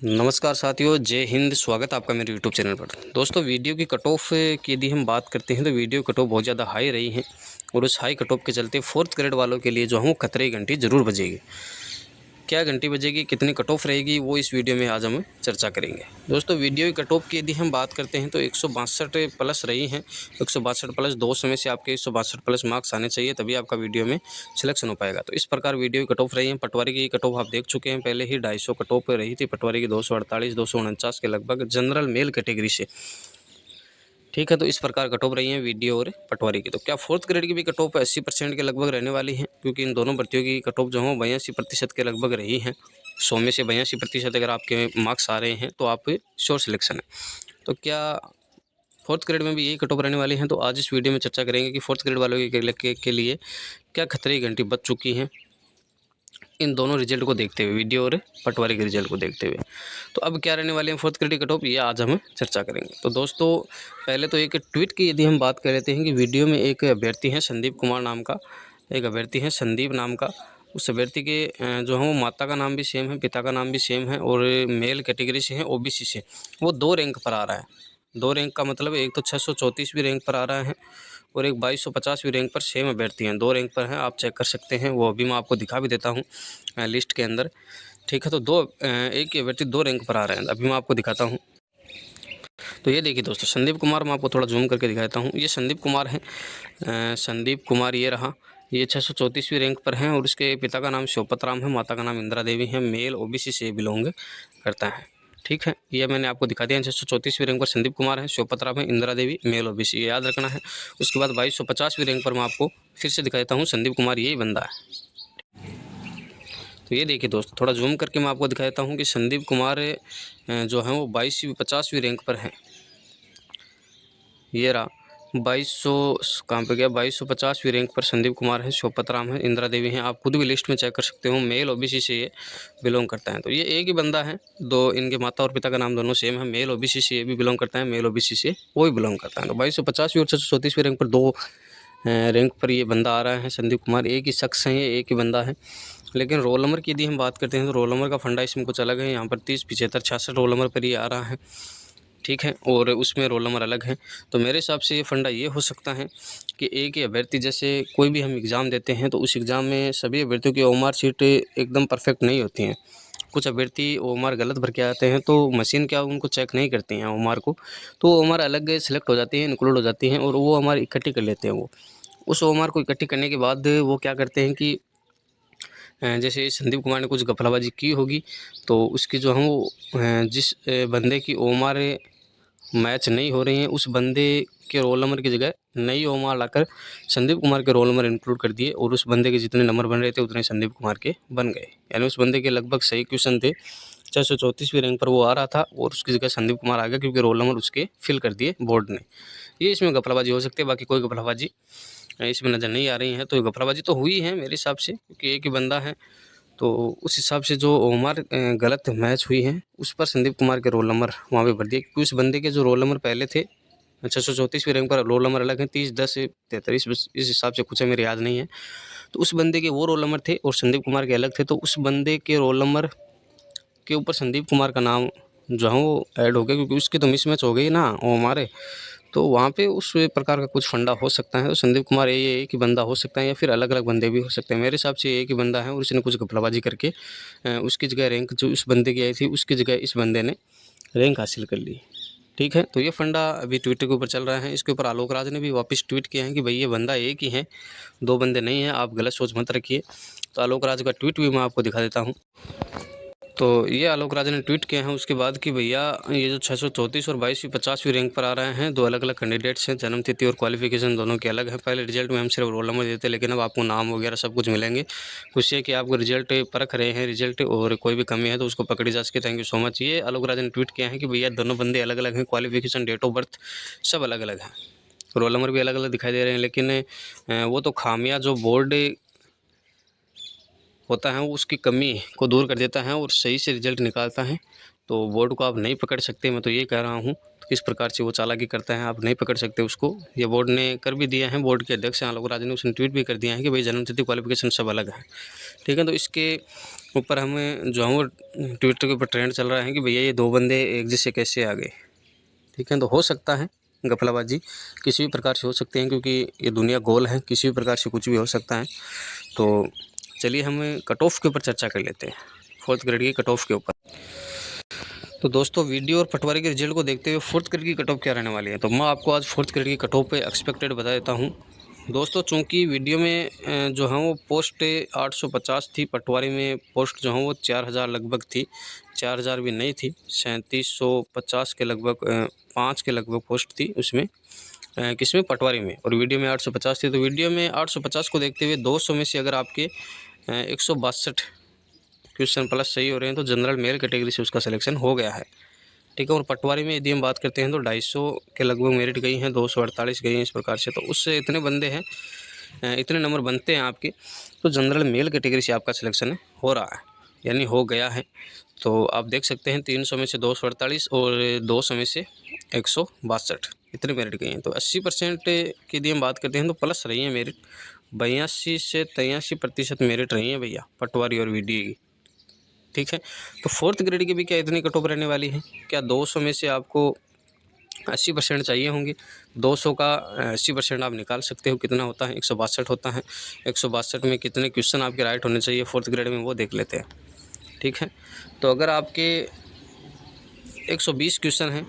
नमस्कार साथियों, जय हिंद। स्वागत है आपका मेरे यूट्यूब चैनल पर। दोस्तों, वीडियो की कट ऑफ की यदि हम बात करते हैं तो वीडियो कट ऑफ बहुत ज़्यादा हाई रही है और उस हाई कट ऑफ के चलते 4th ग्रेड वालों के लिए जो है वो खतरे की घंटी ज़रूर बजेगी। क्या घंटी बजेगी, कितनी कट ऑफ रहेगी, वो इस वीडियो में आज हम चर्चा करेंगे। दोस्तों, वीडियो की कट ऑफ की यदि हम बात करते हैं तो 162 प्लस रही हैं। 162 प्लस 2 समय से आपके 162 प्लस मार्क्स आने चाहिए, तभी आपका वीडियो में सिलेक्शन हो पाएगा। तो इस प्रकार वीडियो की कट ऑफ रही है। पटवारी की कट ऑफ आप देख चुके हैं पहले ही, 250 कट ऑफ रही थी पटवारी की, 248 249 के लगभग जनरल मेल कैटेगरी से। ठीक है, तो इस प्रकार कट ऑफ रही है वीडियो और पटवारी की। तो क्या 4th ग्रेड की भी कट ऑफ 80% के लगभग रहने वाली है, क्योंकि इन दोनों भर्तियों की कट ऑफ जो है 82% के लगभग रही है। 100 में से 82% अगर आपके मार्क्स आ रहे हैं तो आप श्योर सिलेक्शन है। तो क्या 4th ग्रेड में भी यही कट ऑफ रहने वाली हैं? तो आज इस वीडियो में चर्चा करेंगे कि 4th ग्रेड वालों के लिए क्या खतरे की घंटी बज चुकी हैं, इन दोनों रिजल्ट को देखते हुए, वीडियो और पटवारी के रिजल्ट को देखते हुए। तो अब क्या रहने वाले हैं 4th ग्रेड कट ऑफ, ये आज हम चर्चा करेंगे। तो दोस्तों, पहले तो एक ट्वीट की यदि हम बात कर लेते हैं कि वीडियो में एक अभ्यर्थी है संदीप कुमार नाम का, एक अभ्यर्थी है संदीप नाम का। उस अभ्यर्थी के जो है वो माता का नाम भी सेम है, पिता का नाम भी सेम है और मेल कैटेगरी से है, ओबीसी से। वो 2 रैंक पर आ रहा है। 2 रैंक का मतलब एक तो 634वीं रैंक पर आ रहा है और एक 2250वीं रैंक पर सेम अभ्यर्थी हैं। 2 रैंक पर हैं, आप चेक कर सकते हैं। वो अभी मैं आपको दिखा भी देता हूँ लिस्ट के अंदर। ठीक है, तो एक ही अभ्यर्थी 2 रैंक पर आ रहे हैं। अभी मैं आपको दिखाता हूँ। तो ये देखिए दोस्तों, संदीप कुमार, मैं आपको थोड़ा जूम करके दिखाता हूँ। ये संदीप कुमार हैं। संदीप कुमार ये रहा। ये 634वीं रैंक पर हैं और उसके पिता का नाम शिवपत राम है, माता का नाम इंदिरा देवी है। मेल ओबीसी से बिलोंग करता है। ठीक है, ये मैंने आपको दिखा दिया। 634वीं रैंक पर संदीप कुमार है, शिवपत राम है, इंदिरा देवी, मेल ओबीसी, ये याद रखना है। उसके बाद 2250वीं रैंक पर मैं आपको फिर से दिखा देता हूँ। संदीप कुमार यही बंदा है। तो ये देखिए दोस्तों, थोड़ा जूम करके मैं आपको दिखा देता हूँ कि संदीप कुमार जो हैं वो 2250वीं रैंक पर हैं। ये रहा 2200, कहाँ पे गया, 2250वीं रैंक पर संदीप कुमार है, शिवपत राम है, इंदिरा देवी हैं। आप खुद भी लिस्ट में चेक कर सकते हो। मेल ओबीसी से ये बिलोंग करता है। तो ये एक ही बंदा है, दो इनके माता और पिता का नाम दोनों सेम है। मेल ओबीसी से ये भी बिलोंग करता है, मेल ओबीसी से वो भी बिलोंग करता है। तो 2250वीं और 634वीं रैंक पर 2 रैंक पर ये बंदा आ रहा है संदीप कुमार। एक ही शख्स है, ये एक ही बंदा है। लेकिन रोल नंबर की यदि हम बात करते हैं तो रोल नंबर का फंडा इसमें कुछ अलग है। यहाँ पर 30 75 66 रोल नंबर पर ये आ रहा है। ठीक है, और उसमें रोल नंबर अलग है। तो मेरे हिसाब से ये फंडा ये हो सकता है कि एक ही अभ्यर्थी, जैसे कोई भी हम एग्ज़ाम देते हैं तो उस एग्ज़ाम में सभी अभ्यर्थियों की ओएमआर शीट एकदम परफेक्ट नहीं होती हैं। कुछ अभ्यर्थी ओएमआर गलत भर के आते हैं तो मशीन क्या उनको चेक नहीं करती हैं ओएमआर को, तो ओएमआर अलग सेलेक्ट हो जाती है, इंक्लूड हो जाती हैं और वो हमारी इकट्ठी कर लेते हैं। वो उस ओएमआर को इकट्ठी करने के बाद वो क्या करते हैं कि जैसे संदीप कुमार ने कुछ घपलाबाजी की होगी तो उसकी जो है वो जिस बंदे की ओएमआर मैच नहीं हो रही हैं, उस बंदे के रोल नंबर की जगह नई ओएमआर लाकर संदीप कुमार के रोल नंबर इंक्लूड कर दिए और उस बंदे के जितने नंबर बन रहे थे उतने संदीप कुमार के बन गए। यानी उस बंदे के लगभग सही क्वेश्चन थे। 634वीं रैंक पर वो आ रहा था और उसकी जगह संदीप कुमार आ गया क्योंकि रोल नंबर उसके फिल कर दिए बोर्ड ने। ये इसमें घपलाबाजी हो सकती है, बाकी कोई घपलाबाजी इसमें नज़र नहीं आ रही है। तो घपलाबाजी तो हुई है मेरे हिसाब से, क्योंकि एक ही बंदा है। तो उस हिसाब से जो ओमर गलत मैच हुई है उस पर संदीप कुमार के रोल नंबर वहाँ पे भर दिए, क्योंकि उस बंदे के जो रोल नंबर पहले थे 634वीं रैंक पर रोल नंबर अलग है, 30 10 43 इस हिसाब से कुछ है, मेरे याद नहीं है। तो उस बंदे के वो रोल नंबर थे और संदीप कुमार के अलग थे। तो उस बंदे के रोल नंबर के ऊपर संदीप कुमार का नाम जो है वो ऐड हो गया, क्योंकि उसकी तो मिसमैच हो गई ना वो हमारे। तो वहाँ पे उस प्रकार का कुछ फंडा हो सकता है। तो संदीप कुमार ये एक ही बंदा हो सकता है या फिर अलग अलग बंदे भी हो सकते हैं। मेरे हिसाब से एक ही बंदा है और उसने कुछ घपलाबाजी करके उसकी जगह रैंक जो उस बंदे की आई थी उसकी जगह इस बंदे ने रैंक हासिल कर ली। ठीक है, तो ये फंडा अभी ट्विटर के ऊपर चल रहा है। इसके ऊपर आलोक राज ने भी वापस ट्वीट किया है कि भाई ये बंदा एक ही है, 2 बंदे नहीं हैं, आप गलत सोच मत रखिए। तो आलोक राज का ट्वीट भी मैं आपको दिखा देता हूँ। तो ये आलोक राज ने ट्वीट किया है उसके बाद कि भैया ये जो 634 और 22वीं रैंक पर आ रहे हैं, 2 अलग अलग कैंडिडेट्स हैं, जन्म तिथि और क्वालिफिकेशन दोनों के अलग हैं। पहले रिजल्ट में हम सिर्फ रोल नंबर देते, लेकिन अब आपको नाम वगैरह सब कुछ मिलेंगे। खुशी है कि आपको रिजल्ट परख रहे हैं रिजल्ट, और कोई भी कमी है तो उसको पकड़ी जा सके। Thank you so much. ये आलोक राज ने ट्वीट किया है कि भैया दोनों बंदे अलग अलग हैं, क्वालिफिकेशन, डेट ऑफ बर्थ सब अलग अलग है, रोल नंबर भी अलग अलग दिखाई दे रहे हैं। लेकिन वो तो खामियां जो बोर्ड होता है वो उसकी कमी को दूर कर देता है और सही से रिजल्ट निकालता है। तो बोर्ड को आप नहीं पकड़ सकते, मैं तो ये कह रहा हूँ। तो किस प्रकार से वो चालाकी करता है आप नहीं पकड़ सकते उसको। ये बोर्ड ने कर भी दिया है, बोर्ड के अध्यक्ष आलोक राज ने उसने ट्वीट भी कर दिया है कि भाई जन्मतिथि क्वालिफिकेशन सब अलग है, ठीक है। तो इसके ऊपर हमें जो है वो ट्विटर के ऊपर ट्रेंड चल रहा है कि भैया ये दो बंदे एक जैसे कैसे आ गए, ठीक है। तो हो सकता है गफलाबाजी किसी भी प्रकार से हो सकते हैं, क्योंकि ये दुनिया गोल है, किसी भी प्रकार से कुछ भी हो सकता है। तो चलिए हम कट ऑफ के ऊपर चर्चा कर लेते हैं, 4th ग्रेड की कट ऑफ के ऊपर। तो दोस्तों वीडियो और पटवारी के रिजल्ट को देखते हुए 4th ग्रेड की कट ऑफ क्या रहने वाली है, तो मैं आपको आज 4th ग्रेड की कट ऑफ पे एक्सपेक्टेड बता देता हूँ। दोस्तों चूँकि वीडियो में जो है वो पोस्ट 850 थी, पटवारी में पोस्ट जो है वो 4000 लगभग थी, 4000 भी नहीं थी, 3750 के लगभग 5 के लगभग पोस्ट थी उसमें, किसमें, पटवारी में, और वीडियो में 850 थी। तो वीडियो में 850 को देखते हुए 200 में से अगर आपके 162 क्वेश्चन प्लस सही हो रहे हैं तो जनरल मेल कैटेगरी से उसका सिलेक्शन हो गया है, ठीक है। और पटवारी में यदि हम बात करते हैं तो 250 के लगभग मेरिट गई हैं, 248 गई हैं इस प्रकार से। तो उससे इतने बंदे हैं, इतने नंबर बनते हैं आपके, तो जनरल मेल कैटेगरी से आपका सिलेक्शन हो रहा है, यानी हो गया है। तो आप देख सकते हैं 300 में से 248 और 200 में से 162 इतने मेरिट गई हैं। तो 80% की यदि हम बात करते हैं तो प्लस रही है मेरिट, 82 से 83% मेरिट रही है भैया पटवारी और वीडियो की, ठीक है। तो 4th ग्रेड की भी क्या इतनी कट ऑफ रहने वाली है क्या? 200 में से आपको 80% चाहिए होंगे, 200 का 80% आप निकाल सकते हो, कितना होता है, 162 होता है। 162 में कितने क्वेश्चन आपके राइट होने चाहिए 4th ग्रेड में, वो देख लेते हैं, ठीक है। तो अगर आपके 120 क्वेश्चन हैं,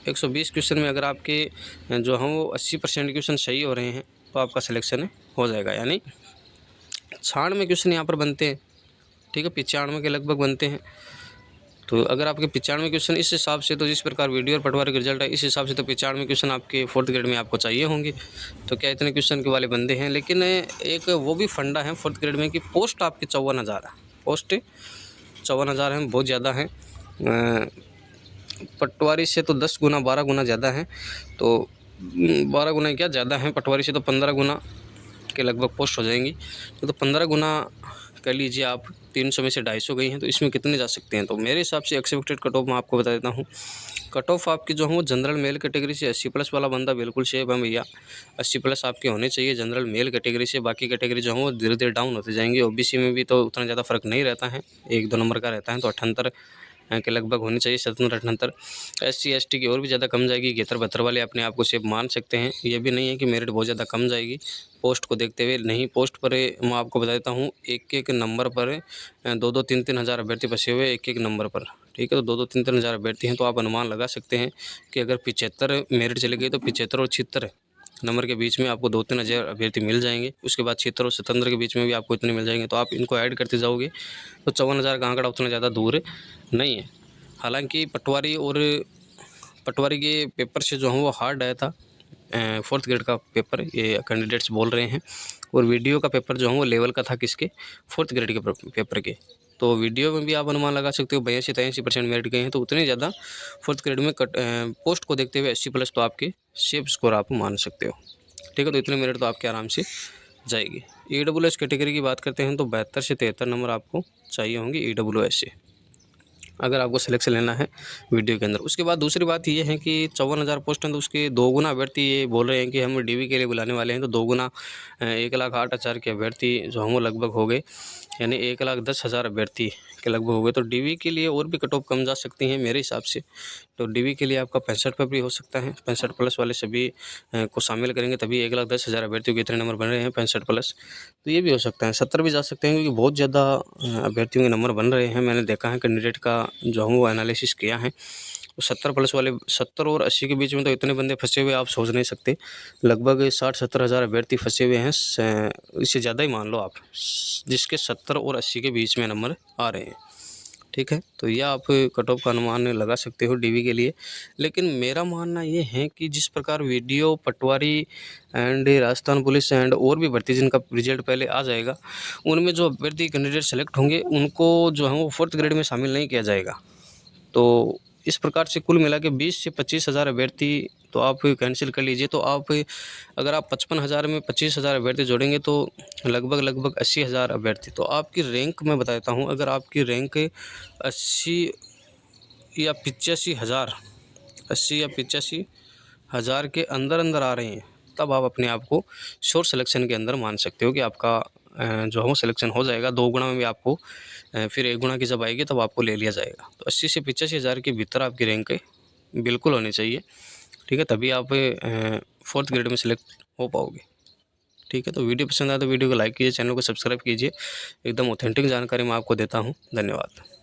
120 क्वेश्चन में अगर आपके जो हैं वो 80% क्वेश्चन सही हो रहे हैं तो आपका सिलेक्शन हो जाएगा, यानी 96 क्वेश्चन यहाँ पर बनते हैं, ठीक है, 95 के लगभग बनते हैं। तो अगर आपके 95 क्वेश्चन इस हिसाब से, तो जिस प्रकार वीडियो और पटवारी का रिजल्ट है इस हिसाब से, तो 95 क्वेश्चन आपके 4th ग्रेड में आपको चाहिए होंगे। तो क्या इतने क्वेश्चन के वाले बंदे हैं? लेकिन एक वो भी फंडा है 4th ग्रेड में कि पोस्ट आपकी 54,000 है, पोस्ट 54,000 है, बहुत ज़्यादा है। पटवारी से तो 10 गुना 12 गुना ज़्यादा है, तो 12 गुना क्या ज़्यादा है, पटवारी से तो 15 गुना के लगभग पोस्ट हो जाएंगी। तो 15 गुना कर लीजिए आप, 300 में से 250 गई हैं, तो इसमें कितने जा सकते हैं? तो मेरे हिसाब से एक्सपेक्टेड कट ऑफ मैं आपको बता देता हूँ। कट ऑफ आपकी जो है वो जनरल मेल कैटेगरी से 80+ वाला बंदा बिल्कुल सेफ है भैया, 80+ आपके होने चाहिए जनरल मेल कैटेगरी से। बाकी कैटेगरी जो है वो धीरे धीरे डाउन होते जाएंगी। ओबीसी में भी तो उतना ज़्यादा फर्क नहीं रहता है, 1-2 नंबर का रहता है, तो 78 के लगभग होनी चाहिए, 77-78। SC ST की और भी ज़्यादा कम जाएगी, 71-72 वाले अपने आप को सेफ मान सकते हैं। ये भी नहीं है कि मेरिट बहुत ज़्यादा कम जाएगी पोस्ट को देखते हुए, नहीं। पोस्ट पर मैं आपको बता देता हूँ, एक नंबर पर 2-2, 3-3 हज़ार अभ्यर्थी फंसे हुए एक नंबर पर, ठीक है। तो 2-2, 3-3 हज़ार अभ्यर्थी हैं, तो आप अनुमान लगा सकते हैं कि अगर 75 मेरिट चली गई तो 75 और 76 नंबर के बीच में आपको 2-3 हज़ार अभ्यर्थी मिल जाएंगे। उसके बाद 76 और 77 के बीच में भी आपको इतने मिल जाएंगे। तो आप इनको ऐड करते जाओगे तो 54,000 का आंकड़ा उतना ज़्यादा दूर नहीं है। हालांकि पटवारी के पेपर से जो है वो हार्ड आया था 4th ग्रेड का पेपर, ये कैंडिडेट्स बोल रहे हैं। और वीडियो का पेपर जो है वो लेवल का था, किसके, 4th ग्रेड के पेपर के। तो वीडियो में भी आप अनुमान लगा सकते हो 82-83% मेरिट गए हैं, तो उतने ज़्यादा 4th ग्रेड में पोस्ट को देखते हुए 80+ तो आपके सेफ स्कोर आप मान सकते हो, ठीक है। तो इतने मेरिट तो आपके आराम से जाएगी। EWS कैटेगरी की बात करते हैं तो 72 से 73 नंबर आपको चाहिए होंगे EWS से, अगर आपको सिलेक्शन लेना है वीडियो के अंदर। उसके बाद दूसरी बात ये है कि 54,000 पोस्ट हैं, तो उसके 2 गुना अभ्यर्थी ये बोल रहे हैं कि हम डीवी के लिए बुलाने वाले हैं। तो 2 गुना 1,08,000 के अभ्यर्थी जो हम वो लगभग हो गए, यानी 1,10,000 अभ्यर्थी के लगभग हो गए। तो डीवी के लिए और भी कट ऑफ कम जा सकती हैं मेरे हिसाब से। तो डीवी के लिए आपका 65 पर भी हो सकता है, 65+ वाले सभी को शामिल करेंगे तभी 1,10,000 अभ्यर्थियों के इतने नंबर बन रहे हैं 65+। तो ये भी हो सकता है, 70 भी जा सकते हैं, क्योंकि बहुत ज़्यादा अभ्यर्थियों के नंबर बन रहे हैं। मैंने देखा है कैंडिडेट का जो हम वो एनालिसिस किया है, तो 70+ वाले, 70 और 80 के बीच में तो इतने बंदे फंसे हुए आप सोच नहीं सकते। लगभग 60-70 हज़ार अभ्यर्थी फंसे हुए हैं, इससे ज़्यादा ही मान लो आप, जिसके 70 और 80 के बीच में नंबर आ रहे हैं, ठीक है। तो यह आप कट ऑफ का अनुमान लगा सकते हो डीवी के लिए। लेकिन मेरा मानना ये है कि जिस प्रकार video, Patwari and Rajasthan police and और भी भर्ती जिनका रिजल्ट पहले आ जाएगा, उनमें जो अभ्यर्थी कैंडिडेट सेलेक्ट होंगे उनको जो है वो 4th ग्रेड में शामिल नहीं किया जाएगा। तो इस प्रकार से कुल मिला के 20 से 25 हज़ार अभ्यर्थी तो आप कैंसिल कर लीजिए। तो आप अगर आप 55,000 में 25,000 अभ्यर्थी जोड़ेंगे तो लगभग 80,000 अभ्यर्थी। तो आपकी रैंक मैं बताता हूँ, अगर आपकी रैंक 80 या 85,000 80 या 85 हज़ार के अंदर अंदर आ रही हैं, तब आप अपने आप को श्योर सिलेक्शन के अंदर मान सकते हो कि आपका जो है वो सिलेक्शन हो जाएगा। 2 गुना में भी आपको फिर 1 गुना की जब आएगी तब आपको ले लिया जाएगा। तो 80 से 85 हज़ार के भीतर आपकी रैंक बिल्कुल होनी चाहिए, ठीक है? तभी आप 4th ग्रेड में सिलेक्ट हो पाओगे, ठीक है? तो वीडियो पसंद आया तो वीडियो को लाइक कीजिए, चैनल को सब्सक्राइब कीजिए। एकदम ऑथेंटिक जानकारी मैं आपको देता हूँ। धन्यवाद।